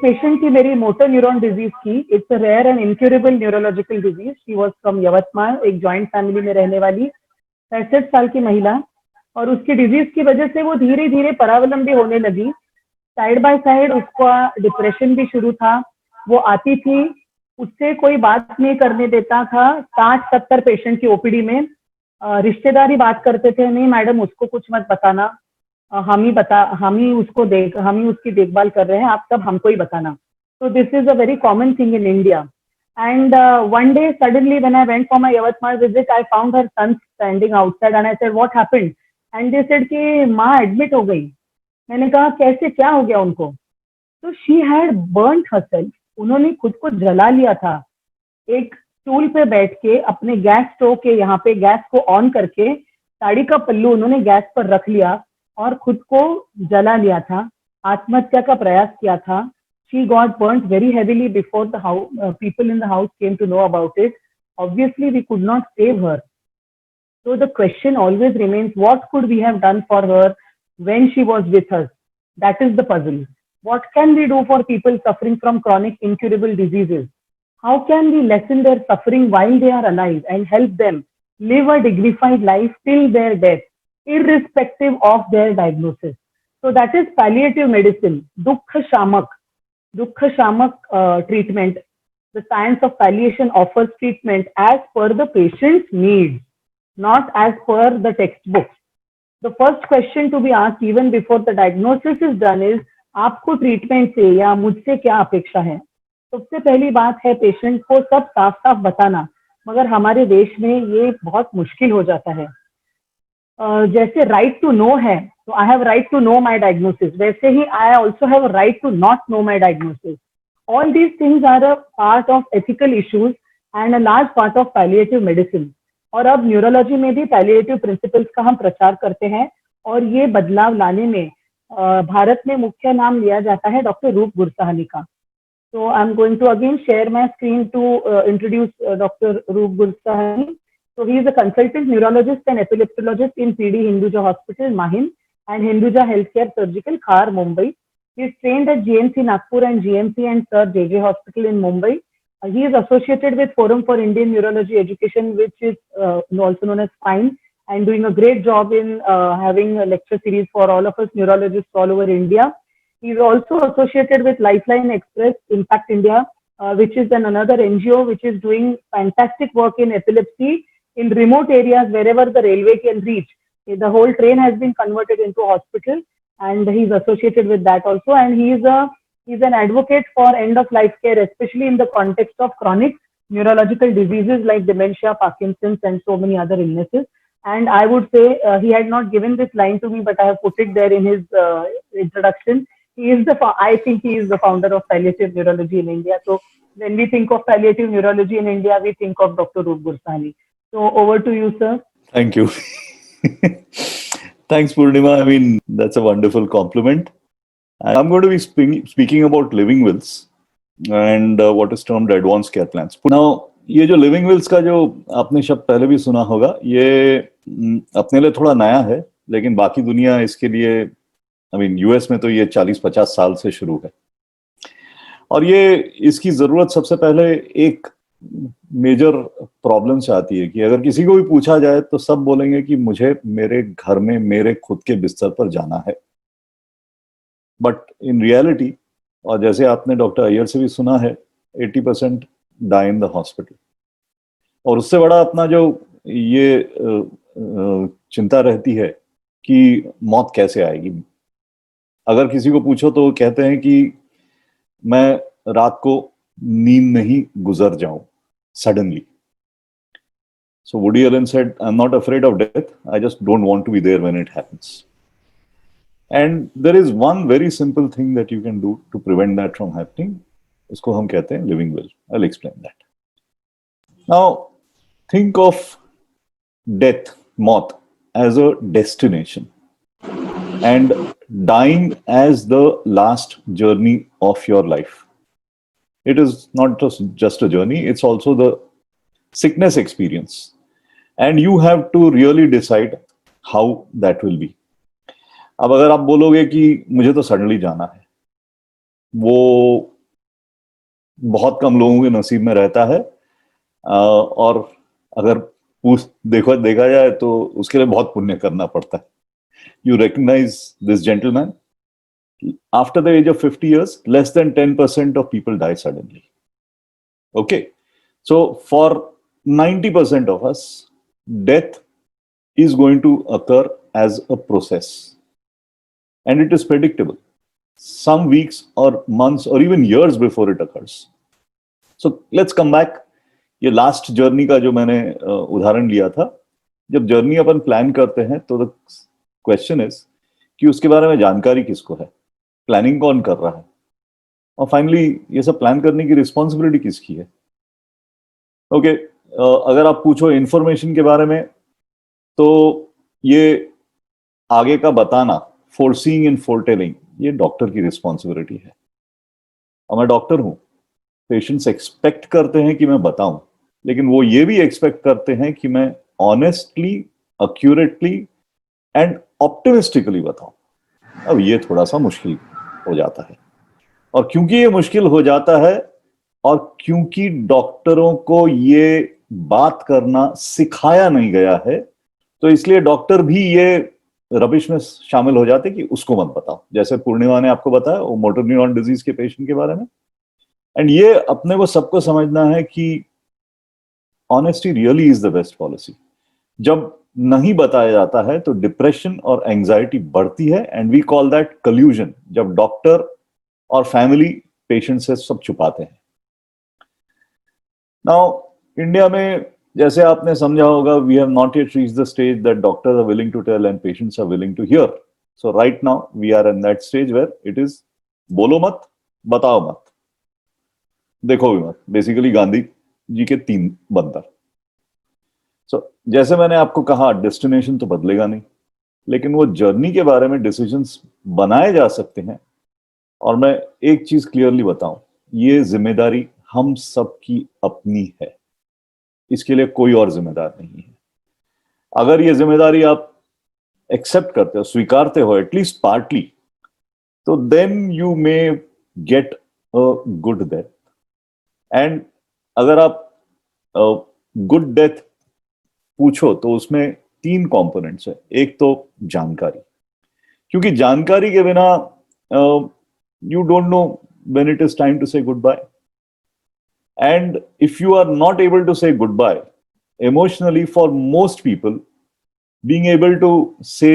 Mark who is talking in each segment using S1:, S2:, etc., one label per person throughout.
S1: Patient थी मेरी motor neuron disease की. It's a rare and incurable neurological disease. She was from Yavatmal, एक joint family में रहने वाली 65 साल की महिला. और उसकी डिजीज की वजह से वो धीरे धीरे परावलंबी होने लगी. साइड बाय साइड उसका डिप्रेशन भी शुरू था. वो आती थी, उससे कोई बात नहीं करने देता था. 60-70 पेशेंट की ओपीडी में. रिश्तेदार ही बात करते थे, नहीं मैडम उसको कुछ मत बताना, हम ही उसकी देखभाल कर रहे हैं, आप सब हमको ही बताना. So this is a very common thing in India. And one day suddenly when I went for my Yavatmal visit, I found her son standing outside and I said, what happened? And they said कि माँ admit हो गई. मैंने कहा कैसे, क्या हो गया उनको? तो शी हैड बर्न्ड हरसेल्फ. उन्होंने खुद को जला लिया था. एक स्टूल पे बैठ के अपने गैस स्टोव के यहाँ पे गैस को ऑन करके साड़ी का पल्लू उन्होंने गैस पर रख लिया और खुद को जला लिया था. आत्महत्या का प्रयास किया था. She got burnt very heavily before the people in the house came to know about it. Obviously, we could not save her. So the question always remains, what could we have done for her when she was with us? That is the puzzle. What can we do for people suffering from chronic incurable diseases? How can we lessen their suffering while they are alive and help them live a dignified life till their death, irrespective of their diagnosis? So that is palliative medicine, Dukha Shamak treatment. The science of palliation offers treatment as per the patient's needs, not as per the textbooks. The first question to be asked even before the diagnosis is done is, आपको treatment से या मुझसे क्या अपेक्षा है? सबसे पहली बात है पेशेंट को सब साफ साफ बताना, मगर हमारे देश में ये बहुत मुश्किल हो जाता है. जैसे राइट टू नो है, तो I have right to know my diagnosis, वैसे ही I also have right to not know my diagnosis. All these things are a part of ethical issues and a large part of palliative medicine. और अब neurology में भी palliative principles का हम प्रचार करते हैं और ये बदलाव लाने में भारत में मुख्य नाम लिया जाता है डॉक्टर रूप गुरसाहनी का. So I'm going to again share my screen to introduce Dr. Roop Gursahani. So he is a consultant neurologist and epileptologist in PD Hinduja Hospital, Mahim, and Hinduja Healthcare Surgical, Khar, Mumbai. He is trained at GMC Nagpur and GMC and Sir JJ Hospital in Mumbai. He is associated with Forum for Indian Neurology Education, which is also known as FINE, and doing a great job in having a lecture series for all of us neurologists all over India. He is also associated with Lifeline Express Impact India, which is another NGO which is doing fantastic work in epilepsy in remote areas wherever the railway can reach. The whole train has been converted into a hospital, and he is associated with that also. And he is an advocate for end of life care, especially in the context of chronic neurological diseases like dementia, Parkinson's, and so many other illnesses. And I would say he had not given this line to me, but I have put it there in his introduction. I think he is the founder of palliative neurology in India. So when we think of palliative neurology in India, we think of Dr. Roop Gursahani. So over to you, sir.
S2: Thank you. Thanks, Purnima. I mean, that's a wonderful compliment. And I'm going to be speaking about living wills and what is termed advanced care plans. Now, ये जो living Wills का जो आपने शब्द पहले भी सुना होगा, ये अपने लिए थोड़ा नया है, लेकिन बाकी दुनिया इसके लिए यूएस में तो ये 40-50 साल से शुरू है. और ये इसकी जरूरत सबसे पहले एक मेजर प्रॉब्लम से आती है कि अगर किसी को भी पूछा जाए तो सब बोलेंगे कि मुझे मेरे घर में मेरे खुद के बिस्तर पर जाना है. बट इन रियलिटी, और जैसे आपने डॉक्टर अय्यर से भी सुना है, 80% डाई इन द हॉस्पिटल. और उससे बड़ा अपना जो ये चिंता रहती है कि मौत कैसे आएगी. अगर किसी को पूछो तो वो कहते हैं कि मैं रात को नींद नहीं गुजर जाऊं suddenly. So Woody Allen said, I'm not afraid of death, I just don't want to be there when it happens. And there is one very simple thing that you can do to prevent that from happening. इसको हम कहते हैं living will. I'll explain that. Now, think of death, मौत, as a destination, and dying as the last journey of your life. It is not just a journey, it's also the sickness experience. And you have to really decide how that will be. अब अगर आप बोलोगे कि मुझे तो suddenly जाना है, वो बहुत कम लोगों के नसीब में रहता है, और अगर देखा जाए तो उसके लिए बहुत पुण्य करना पड़ता है. You recognize this gentleman. After the age of 50 years, less than 10% of people die suddenly. Okay. So for 90% of us, death is going to occur as a process. And it is predictable. Some weeks or months or even years before it occurs. So let's come back. ये last journey का जो मैंने उदाहरण लिया था, जब journey अपन plan करते हैं तो द क्वेश्चन इज कि उसके बारे में जानकारी किसको है, प्लानिंग कौन कर रहा है, और फाइनली ये सब प्लान करने की रिस्पॉन्सिबिलिटी किसकी है. ओके, अगर आप पूछो इंफॉर्मेशन के बारे में, तो ये आगे का बताना, फोरसीइंग एंड फोरटेलिंग, ये डॉक्टर की रिस्पॉन्सिबिलिटी है. और मैं डॉक्टर हूं, पेशेंट्स एक्सपेक्ट करते हैं कि मैं बताऊं, लेकिन वो ये भी एक्सपेक्ट करते हैं कि मैं ऑनेस्टली, एक्यूरेटली एंड ऑप्टिमिस्टिकली बताऊं. अब ये थोड़ा सा मुश्किल हो जाता है, और क्योंकि ये मुश्किल हो जाता है और क्योंकि डॉक्टरों को ये बात करना सिखाया नहीं गया है, तो इसलिए डॉक्टर भी ये रबिश में शामिल हो जाते कि उसको मत बताओ. जैसे पूर्णिमा ने आपको बताया वो मोटर न्यूरॉन डिजीज के पेशेंट के बारे में. एंड ये अपने को सबको समझना है कि honesty really is the best policy. जब नहीं बताया जाता है तो डिप्रेशन और एंजाइटी बढ़ती है, and we call that collusion, जब डॉक्टर और फैमिली पेशेंट से सब छुपाते हैं. नाउ इंडिया में, जैसे आपने समझा होगा, we have not yet reached the stage that doctors are willing to tell and patients are willing to hear. So right now we are in that stage where it is बोलो मत, बताओ मत, देखो भी मत. बेसिकली गांधी जी के 3 बंदर. सो जैसे मैंने आपको कहा, डेस्टिनेशन तो बदलेगा नहीं, लेकिन वो जर्नी के बारे में डिसीजंस बनाए जा सकते हैं. और मैं एक चीज क्लियरली बताऊं, ये जिम्मेदारी हम सबकी अपनी है. इसके लिए कोई और जिम्मेदार नहीं है. अगर ये जिम्मेदारी आप एक्सेप्ट करते हो, स्वीकारते हो एटलीस्ट पार्टली, तो then you may get a good death. And अगर आप गुड डेथ पूछो तो उसमें 3 कंपोनेंट्स है. एक तो जानकारी, क्योंकि जानकारी के बिना you don't know when it is time to say goodbye. And if you are not able to say goodbye emotionally, for most people, being able to say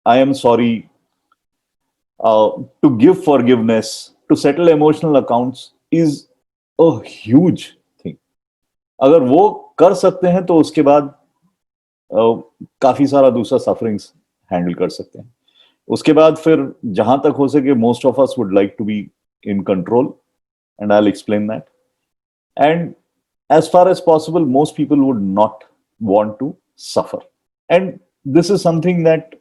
S2: I am sorry, to give forgiveness, to settle emotional accounts is a huge thing. अगर वो कर सकते हैं तो उसके बाद काफी सारा दूसरा सफरिंग्स हैंडल कर सकते हैं. उसके बाद फिर जहां तक हो सके, most of us would like to be in control, and I will explain that. And as far as possible, most people would not want to suffer. And this is something that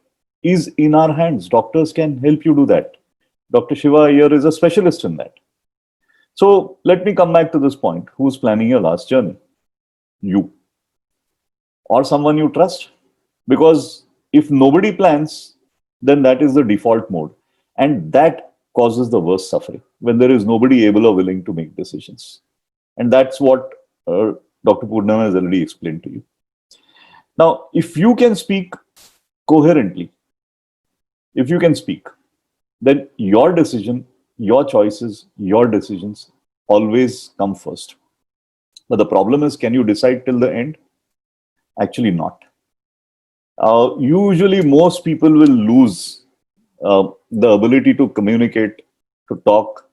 S2: is in our hands. Doctors can help you do that. Dr. Shiva here is a specialist in that. So let me come back to this point. Who's planning your last journey? You. Or someone you trust. Because if nobody plans, then that is the default mode. And that causes the worst suffering, when there is nobody able or willing to make decisions. And that's what Dr. Purnima has already explained to you. Now, if you can speak coherently, if you can speak, then your decision, your choices, your decisions always come first. But the problem is, can you decide till the end? Actually not. Usually most people will lose the ability to communicate, to talk,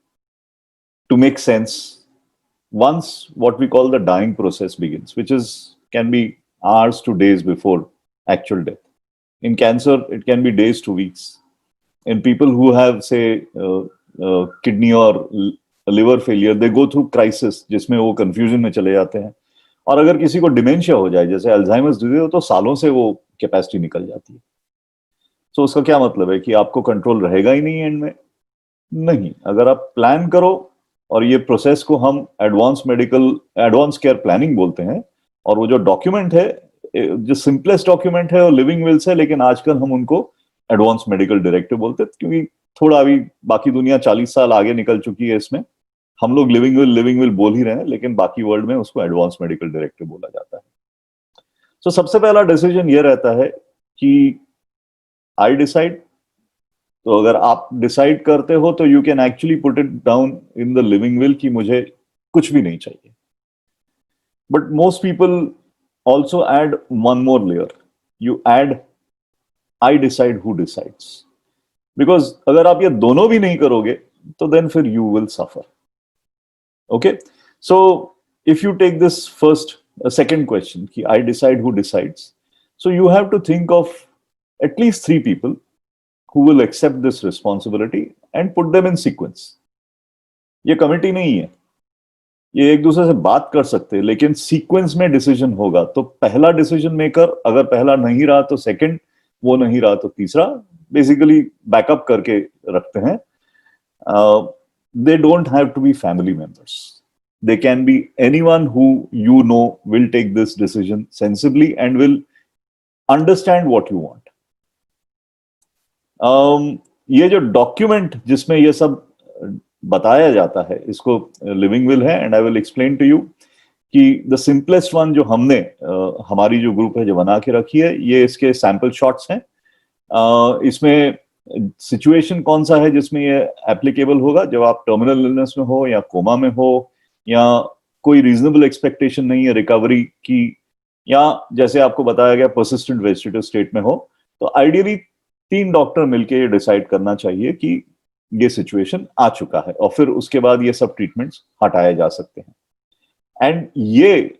S2: to make sense once what we call the dying process begins, which can be hours to days before actual death. In cancer, it can be days to weeks. In people who have, say, kidney or liver failure, they go through crisis, जिसमें वो confusion में चले जाते हैं. और अगर किसी को डिमेंशिया हो जाए, जैसे अल्जाइमर्स डिजीज हो, तो सालों से वो कैपेसिटी निकल जाती है. तो उसका क्या मतलब है कि आपको कंट्रोल रहेगा ही नहीं एंड में? नहीं. अगर आप प्लान करो, और ये प्रोसेस को हम एडवांस केयर प्लानिंग बोलते हैं, और वो जो डॉक्यूमेंट है, जो सिंपलेस्ट डॉक्यूमेंट है, वो लिविंग विल्स है, लेकिन आजकल हम उनको एडवांस मेडिकल डायरेक्टिव बोलते हैं, क्योंकि थोड़ा अभी बाकी दुनिया 40 साल आगे निकल चुकी है इसमें. हम लोग लिविंग विल बोल ही रहे हैं, लेकिन बाकी वर्ल्ड में उसको एडवांस मेडिकल डायरेक्टिव बोला जाता है। तो सबसे पहला डिसीजन ये रहता है कि आई डिसाइड। तो अगर आप डिसाइड करते हो तो you can actually put it down in the living will कि मुझे कुछ भी नहीं चाहिए। But most people also add one more layer, you add I decide who decides. Because अगर आप ये दोनों भी नहीं करोगे तो देन फिर you will suffer. Okay, so if you take this first second question कि I decide who decides, so you have to think of at least 3 people who will accept this responsibility and put them in sequence. ये committee नहीं है, ये एक दूसरे से बात कर सकते हैं, लेकिन सीक्वेंस में डिसीजन होगा। तो पहला डिसीजन मेकर अगर पहला नहीं रहा तो सेकंड, वो नहीं रहा तो तीसरा, बेसिकली बैकअप करके रखते हैं। They don't have to be family members, they can be anyone who you know will take this decision sensibly and will understand what you want. ये जो डॉक्यूमेंट जिसमें ये सब बताया जाता है, इसको लिविंग विल है, and I will explain to you कि द सिंपलेस्ट वन जो हमने हमारी जो ग्रुप है जो बना के रखी है, ये इसके सैंपल शॉट्स हैं। इसमें सिचुएशन कौन सा है जिसमें ये एप्लीकेबल होगा, जब आप टर्मिनल इलनेस में हो या कोमा में हो या कोई रीजनेबल एक्सपेक्टेशन नहीं है रिकवरी की, या जैसे आपको बताया गया परसिस्टेंट वेजिटेटिव स्टेट में हो। तो आइडियली 3 डॉक्टर मिलकर ये डिसाइड करना चाहिए कि ये सिचुएशन आ चुका है, और फिर उसके बाद ये सब ट्रीटमेंट्स हटाए जा सकते हैं। एंड ये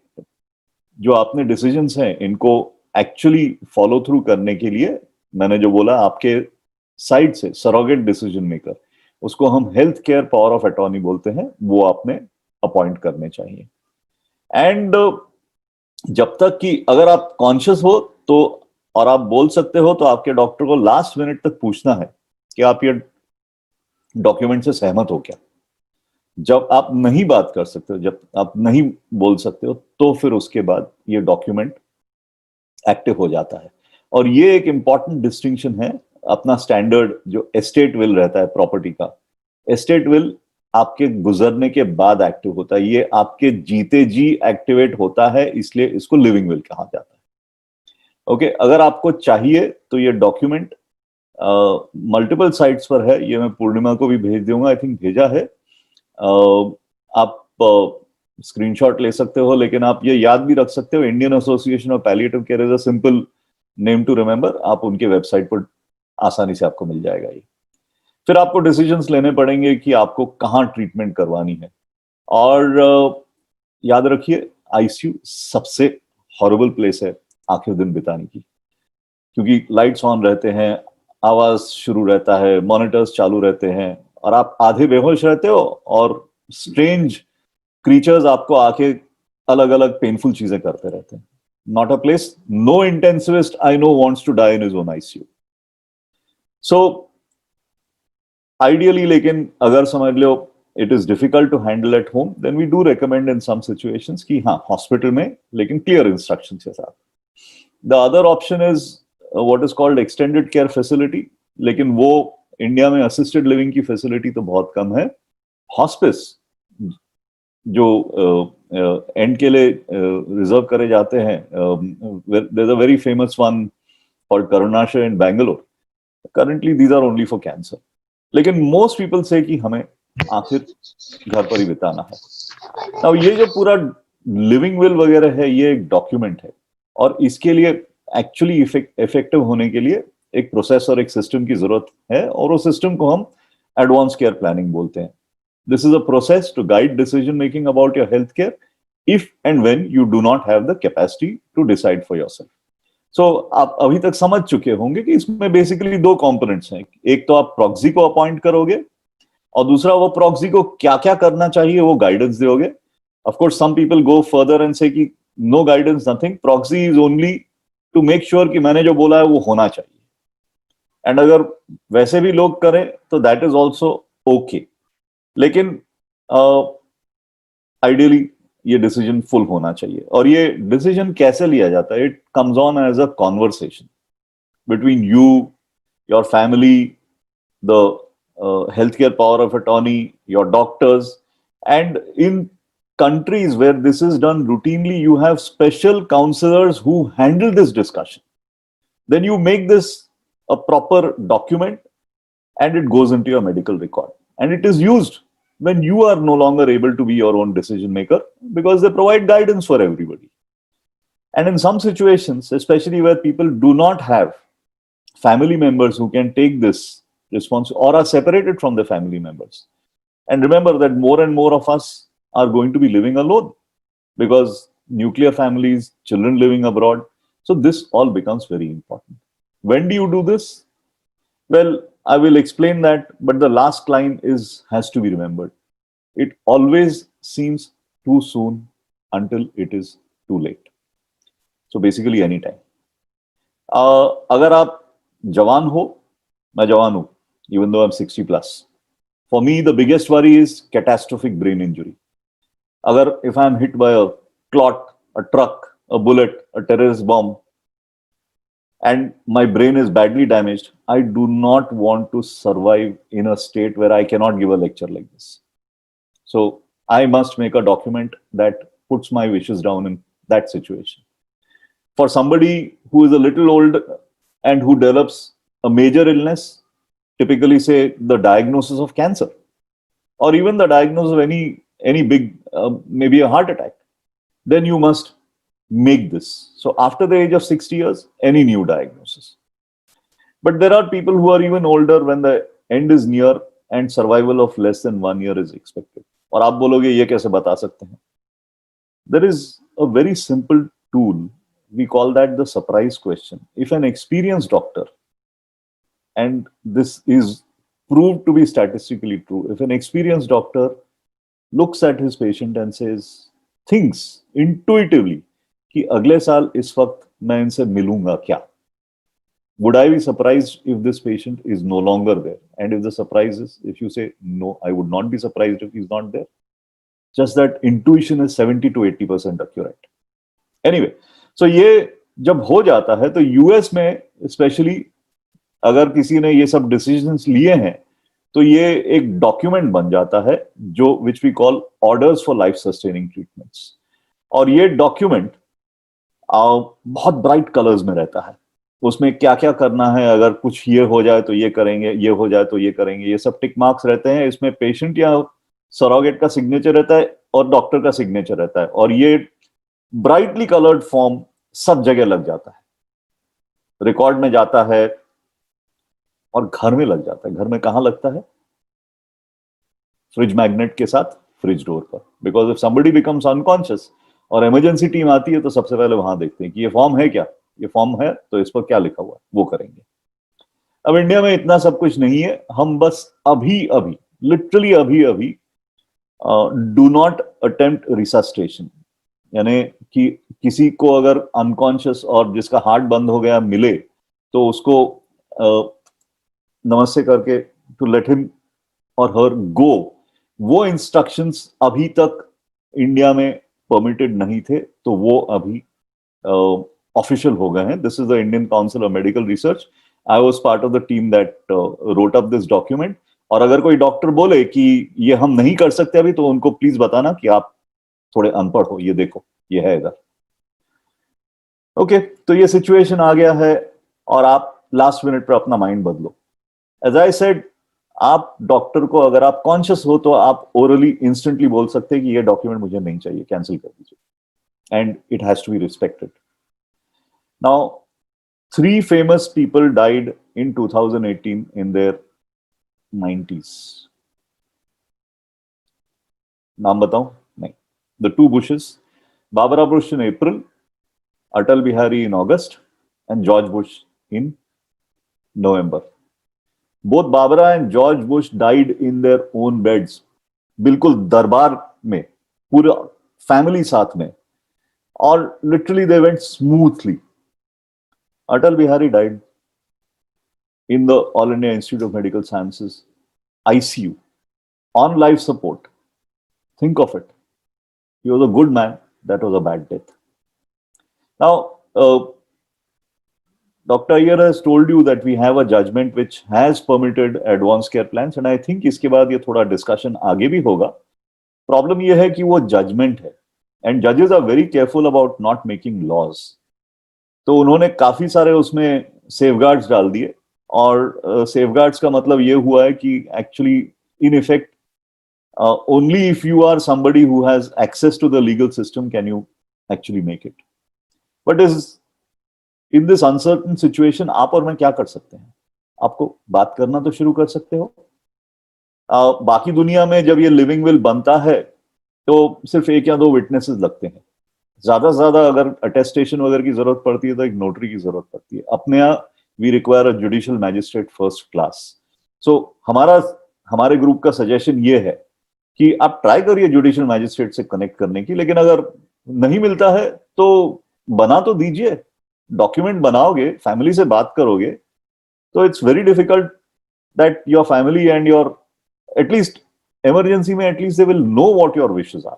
S2: जो आपने डिसीजंस हैं, इनको एक्चुअली फॉलो थ्रू करने के लिए मैंने जो बोला आपके साइड से सरोगेट डिसीजन मेकर, उसको हम health care power of attorney बोलते हैं, वो आपने अपॉइंट करने चाहिए। एंड जब तक कि अगर आप कॉन्शियस हो तो और आप बोल सकते हो, तो आपके डॉक्टर को लास्ट मिनट तक पूछना है कि आप ये डॉक्यूमेंट से सहमत हो क्या। जब आप नहीं बात कर सकते हो, जब आप नहीं बोल सकते हो, तो फिर उसके बाद ये डॉक्यूमेंट एक्टिव हो जाता है। और ये एक इंपॉर्टेंट डिस्टिंक्शन है अपना स्टैंडर्ड जो एस्टेट विल रहता है प्रॉपर्टी का। एस्टेट विल आपके गुजरने के बाद एक्टिव होता है, ये आपके जीते जी एक्टिवेट होता है, इसलिए इसको लिविंग विल कहा जाता है। ओके, अगर आपको चाहिए तो ये डॉक्यूमेंट मल्टीपल साइट्स पर है, ये मैं पूर्णिमा को भी भेज दूंगा, आई थिंक भेजा है। आप स्क्रीनशॉट ले सकते हो, लेकिन आप ये याद भी रख सकते हो, Indian association of palliative care is a simple name to remember. आप उनके वेबसाइट पर आसानी से आपको मिल जाएगा ये। फिर आपको डिसीजंस लेने पड़ेंगे कि आपको कहाँ ट्रीटमेंट करवानी है। और याद रखिए, आईसीयू सबसे हॉरिबल प्लेस है आखिर दिन बिताने की, क्योंकि लाइट्स ऑन रहते हैं, आवाज शुरू रहता है, मॉनिटर्स चालू रहते हैं, और आप आधे बेहोश रहते हो, और स्ट्रेंज क्रीचर्स आपको आके अलग अलग पेनफुल चीजें करते रहते हैं। Not a place, no intensivist I know wants to die in his own ICU. So ideally, लेकिन अगर समझ लो it is difficult to handle at home, then we do recommend in some situations कि हाँ हॉस्पिटल में, लेकिन clear instruction के साथ। The other option is what is called extended care facility, लेकिन वो इंडिया में असिस्टेड लिविंग की फैसिलिटी तो बहुत कम है। हॉस्पिस जो एंड के लिए रिजर्व करे जाते हैं, there is a very famous one called Karunashraya in Bangalore. Currently these are only for cancer, लेकिन मोस्ट पीपल से कि हमें आखिर घर पर ही बिताना है। अब ये जो पूरा लिविंग विल वगैरह है, ये एक डॉक्यूमेंट है, और इसके लिए एक्चुअली इफेक्टिव होने के लिए एक प्रोसेस और एक सिस्टम की जरूरत है, और उस सिस्टम को हम एडवांस केयर प्लानिंग बोलते हैं। This is a process to guide decision making about your health care if and when you do not have the capacity to decide for yourself. So आप अभी तक समझ चुके होंगे कि इसमें बेसिकली 2 कंपोनेंट्स हैं। एक तो आप प्रॉक्सी को अपॉइंट करोगे, और दूसरा वो प्रॉक्सी को क्या क्या करना चाहिए वो गाइडेंस दोगे। Of course some people go further and say कि no guidance nothing, proxy is only to make sure कि मैंने जो बोला है वो होना चाहिए। एंड अगर वैसे भी लोग करें तो दैट इज ऑल्सो ओके, लेकिन आइडियली ये डिसीजन फुल होना चाहिए। और ये डिसीजन कैसे लिया जाता है? It comes on as a conversation between you, your family, the health care power of attorney, your doctors, And in countries where this is done routinely, you have special counselors who handle this discussion. Then you make this a proper document and it goes into your medical record. And it is used when you are no longer able to be your own decision maker, because they provide guidance for everybody. And in some situations, especially where people do not have family members who can take this response or are separated from their family members. And remember that more and more of us are going to be living alone because nuclear families, children living abroad. So this all becomes very important. When do you do this? Well, I will explain that, but the last line has to be remembered. It always seems too soon until it is too late. So basically anytime. अगर आप जवान हो, मैं जवान हूं, even though I'm 60 plus. For me, the biggest worry is catastrophic brain injury. If I'm hit by a clot, a truck, a bullet, a terrorist bomb, and my brain is badly damaged, I do not want to survive in a state where I cannot give a lecture like this. So I must make a document that puts my wishes down in that situation. For somebody who is a little old and who develops a major illness, typically say the diagnosis of cancer, or even the diagnosis of any big, maybe a heart attack, then you must make this. So after the age of 60 years, any new diagnosis. But there are people who are even older when the end is near and survival of less than 1 year is expected. और आप बोलोगे ये कैसे बता सकते हैं? There is a very simple tool. We call that the surprise question. If an experienced doctor, and this is proved to be statistically true, if an experienced doctor looks at his patient and thinks intuitively कि अगले साल इस वक्त मैं इनसे मिलूंगा क्या? Would I be surprised if this patient is no longer there? And if the surprise is, if you say, no, I would not be surprised if he's not there. Just that intuition is 70 to 80% accurate. Anyway, so ये जब हो जाता है तो US में specially अगर किसी ने ये सब डिसीजंस लिए हैं तो ये एक डॉक्यूमेंट बन जाता है जो which we call orders for life sustaining treatments. और ये डॉक्यूमेंट बहुत ब्राइट कलर्स में रहता है. उसमें क्या क्या करना है, अगर कुछ ये हो जाए तो ये करेंगे, ये हो जाए तो ये करेंगे, ये सब टिक मार्क्स रहते हैं. इसमें पेशेंट या सरोगेट का सिग्नेचर रहता है और डॉक्टर का सिग्नेचर रहता है. और ये ब्राइटली कलर्ड फॉर्म सब जगह लग जाता है, रिकॉर्ड में जाता है और घर में लग जाता है. घर में कहां लगता है? फ्रिज मैग्नेट के साथ फ्रिज डोर पर. Because if somebody becomes unconscious और इमरजेंसी टीम आती है तो सबसे पहले वहां देखते हैं कि ये फॉर्म है क्या, ये फॉर्म है तो इस पर क्या लिखा हुआ है, वो करेंगे. अब इंडिया में इतना सब कुछ नहीं है. हम बस अभी लिटरली अभी डू नॉट अटेम्प्ट रिसस्टेशन, यानी कि किसी को अगर अनकॉन्शियस और जिसका हार्ट बंद हो गया मिले तो उसको नमस्ते करके टू लेट हिम और हर गो, वो इंस्ट्रक्शंस अभी तक इंडिया में परमिटेड नहीं थे, तो वो अभी ऑफिशियल हो गए हैं. This is the Indian council of medical research. I was part of the team that road up this document. और अगर कोई डॉक्टर बोले कि ये हम नहीं कर सकते अभी, तो उनको प्लीज बताना कि आप थोड़े अनपढ़ हो, ये देखो ये है इधर. ओके, तो ये सिचुएशन आ गया है और आप लास्ट मिनट पर अपना माइंड बदलो. एज आई सेड, आप डॉक्टर को अगर आप कॉन्शियस हो तो आप ओरली इंस्टेंटली बोल सकते हैं कि ये डॉक्यूमेंट मुझे नहीं चाहिए, कैंसिल कर दीजिए. And it has to be respected. Now 3 famous people died in 2018 in their 90s. नाम बताऊं? नहीं. The 2 Bushes, Barbara Bush in April, Atal Bihari in August, and George Bush in November. Both Barbara and George Bush died in their own beds. बिल्कुल दरबार में, पूरा family साथ में, और literally they went smoothly. Atal Bihari died in the All India Institute of Medical Sciences ICU on life support. Think of it. He was a good man. That was a bad death. Now, Dr. Iyer has told you that we have a judgment which has permitted advanced care plans, and I think इसके बाद ये थोड़ा discussion आगे भी होगा. Problem ये है कि वो जजमेंट है, एंड जजेस are very careful about not making laws. तो उन्होंने काफी सारे उसमें सेफगार्ड्स डाल दिए, और सेफगार्ड्स का मतलब ये हुआ है कि actually in effect only if you are somebody who has access to the legal system can you actually make it. But is in this uncertain situation, आप और मैं क्या कर सकते हैं? आपको बात करना तो शुरू कर सकते हो। बाकी दुनिया में जब ये लिविंग विल बनता है तो सिर्फ एक या दो विटनेसेस लगते हैं, ज्यादा से ज्यादा अगर अटेस्टेशन वगैरह की जरूरत पड़ती है तो एक नोटरी की जरूरत पड़ती है। अपने यहाँ we require a judicial magistrate first class. So हमारे ग्रुप का सजेशन ये है कि आप ट्राई करिए जुडिशियल मैजिस्ट्रेट से कनेक्ट करने की, लेकिन अगर नहीं मिलता है तो बना तो दीजिए, डॉक्यूमेंट बनाओगे, फैमिली से बात करोगे, तो it's very difficult that your family and your at least emergency में at least they will know what your wishes are.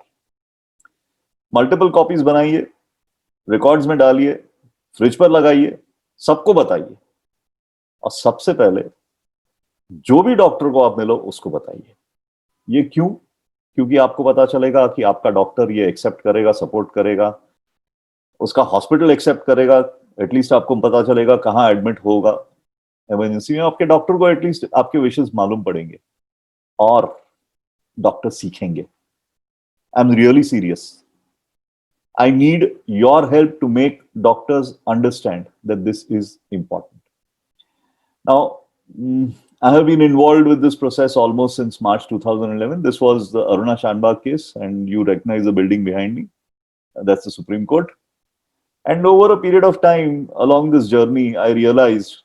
S2: Multiple copies बनाइए, रिकॉर्ड्स में डालिए, फ्रिज पर लगाइए, सबको बताइए, और सबसे पहले जो भी डॉक्टर को आप मिलो उसको बताइए। ये क्यों? क्योंकि आपको पता चलेगा कि आपका डॉक्टर ये एक्सेप्ट करेगा, सपोर्ट करेगा, उसका हॉस्पिटल एक्सेप्ट करेगा, एटलीस्ट आपको पता चलेगा कहाँ एडमिट होगा इमरजेंसी में, आपके डॉक्टर को एटलीस्ट आपके विशेस मालूम पड़ेंगे और डॉक्टर सीखेंगे। I am really serious. I need your help to make doctors understand that this is important. Now I have been involved with this process almost since March 2011. This was the Aruna Shanbag case, and you recognize the building behind me. That's the Supreme Court. And over a period of time along this journey, I realized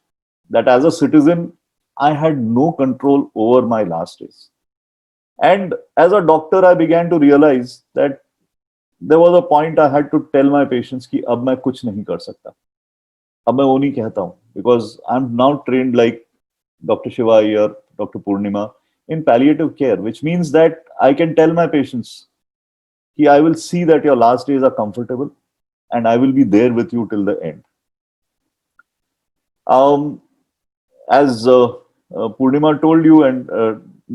S2: that as a citizen, I had no control over my last days. And as a doctor, I began to realize that there was a point I had to tell my patients कि अब मैं कुछ नहीं कर सकता, अब मैं वो नहीं कहता हूँ, because I'm now trained like Dr. Shiva Iyer, Dr. Purnima in palliative care, which means that I can tell my patients कि I will see that your last days are comfortable and I will be there with you till the end. As Purnima told you, and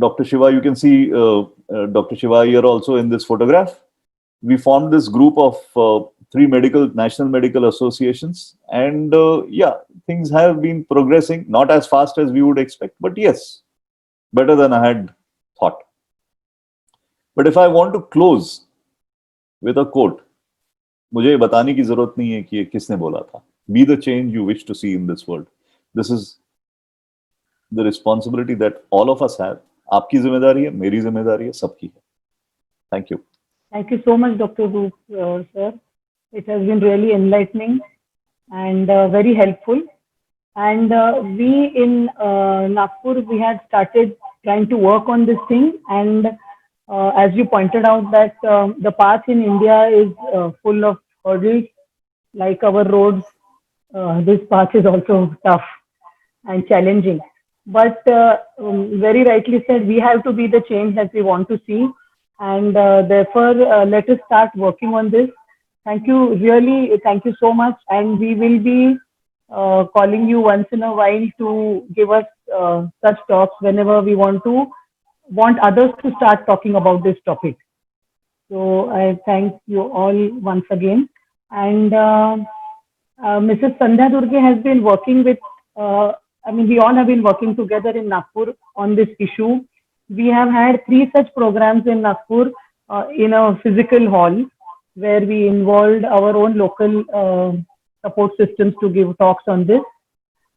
S2: Dr. Shiva, you can see Dr. Shiva Iyer also in this photograph. We formed this group of 3 national medical associations, and yeah, things have been progressing, not as fast as we would expect, but yes, better than I had thought. But if I want to close with a quote, मुझे बताने की जरूरत नहीं है कि ये किसने बोला था। Be the change you wish to see in this world. This is the responsibility that all of us have. आपकी जिम्मेदारी है, मेरी जिम्मेदारी है, सबकी है। Thank you.
S1: Thank you so much, Dr. Roop, sir. It has been really enlightening and very helpful. And we in Nagpur, we had started trying to work on this thing. And as you pointed out that the path in India is full of hurdles, like our roads. This path is also tough and challenging. But very rightly said, we have to be the change that we want to see. And therefore, let us start working on this. Thank you, really, thank you so much. And we will be calling you once in a while to give us such talks whenever we want others to start talking about this topic. So I thank you all once again. And Mrs. Sandhya Durge has been working with, we all have been working together in Nagpur on this issue. We have had 3 such programs in Nagpur in a physical hall where we involved our own local support systems to give talks on this.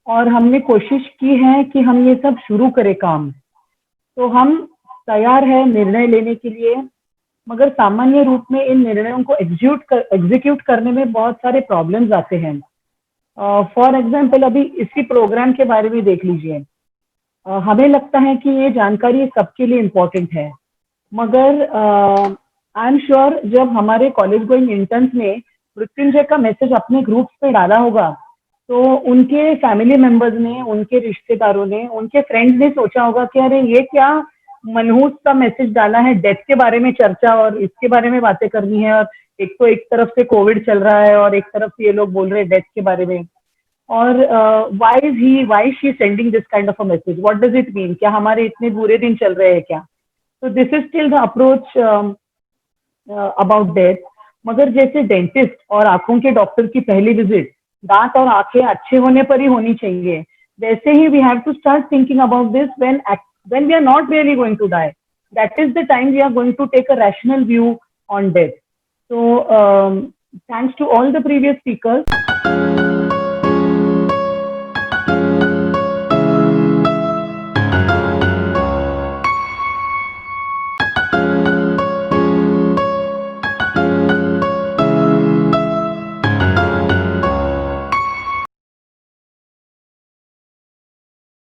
S1: और हमने कोशिश की है कि हम ये सब शुरू करें काम। तो हम तैयार हैं निर्णय लेने के लिए, मगर सामान्य रूप में इन निर्णयों को एग्जीक्यूट करने में बहुत सारे प्रॉब्लम्स आते हैं। फॉर एग्जाम्पल, अभी इसी प्रोग्राम के बारे में देख लीजिए। हमें लगता है कि ये जानकारी सबके लिए इम्पोर्टेंट है, मगर आई एम श्योर जब हमारे कॉलेज गोइंग इंटर्न्स ने मृत्युंजय का मैसेज अपने ग्रुप्स पे डाला होगा, तो उनके फैमिली मेंबर्स ने, उनके रिश्तेदारों ने, उनके फ्रेंड्स ने सोचा होगा कि अरे ये क्या मनहूस सा मैसेज डाला है, डेथ के बारे में चर्चा और इसके बारे में बातें करनी है, और एक तो एक तरफ से कोविड चल रहा है और एक तरफ से ये लोग बोल रहे हैं डेथ के बारे में। और why is she sending this kind of a message? What does it mean? क्या हमारे इतने बुरे दिन चल रहे हैं क्या? So this is still the approach about death, मगर जैसे डेंटिस्ट और आंखों के डॉक्टर की पहली विजिट दांत और आंखें अच्छे होने पर ही होनी चाहिए, वैसे ही we have to start thinking about this when we are not really going to die. That is the time we are going to take a rational view on death. So thanks to all the previous speakers.